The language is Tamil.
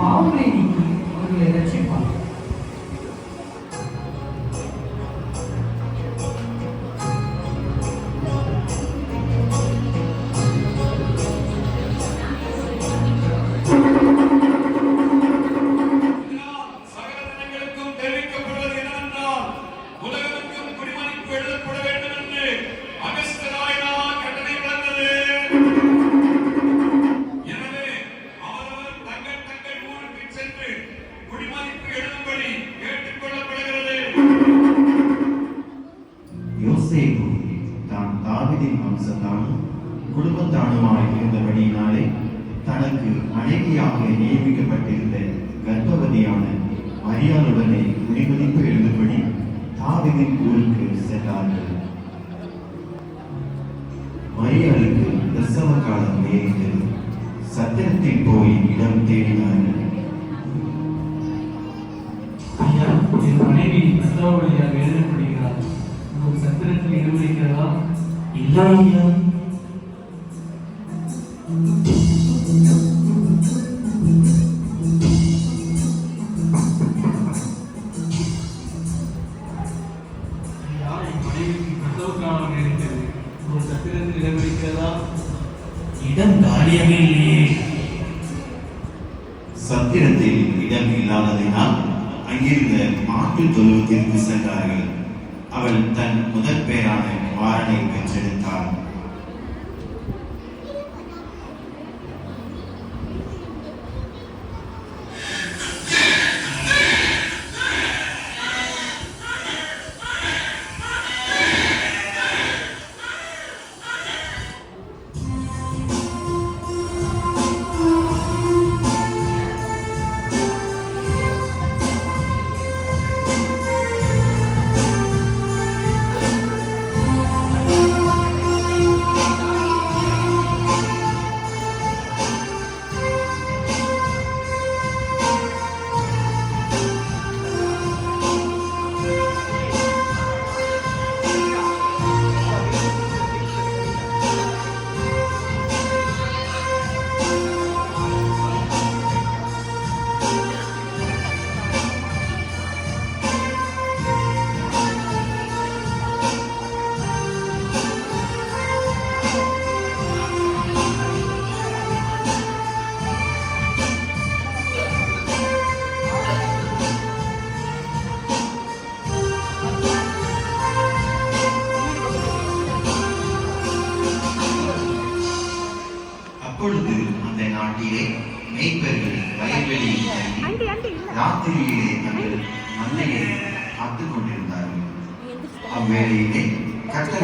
பாவங்களை நீக்கி அவர்களை ரட்சிப்பார். யோசேப்பு தான் தாவீதின் வம்சத்தானும் குடும்பத்தானுமாய் இருந்தபடியினாலே தனக்கு மனைவியாக நியமிக்கப்பட்டிருந்த கர்ப்பவதியான மரியாளுடனே குடிமதிப்பு எழுந்தபடி தாவீதின் ஊருக்கு சென்றார்கள். மரியாளுக்கு பிரசவ காலம் நேரிட்டது. சத்திரத்தில் போய் இடம் தேடினார்கள். என் மனைவி பிரசவ வழியாக எழுதப்படுகிறார். உங்களுக்கு சத்திரத்தில் இடமளிக்கிறதா? இல்லை ஐயா. என் மனைவிக்கு பிரசவ காலம் நேரிட்டது. உங்களுக்கு சத்திரத்தில் இடமளிக்கிறதா? இடம் காலியாக இல்லையே. சத்திரத்தில் இடம் இல்லாததினால் அங்கிருந்த மாட்டு தொழுவத்திற்கு சென்றார்கள். அவள் தன் முதல் பேரான குமாரனை பெற்றெடுத்தாள். அப்பொழுது அந்த நாட்டிலே மேய்ப்பர்கள் வயல்வெளியில் ராத்திரியிலே தங்கள் மந்தையை காத்துக் கொண்டிருந்தார்கள். அவ்வேளையிலே கர்த்தர்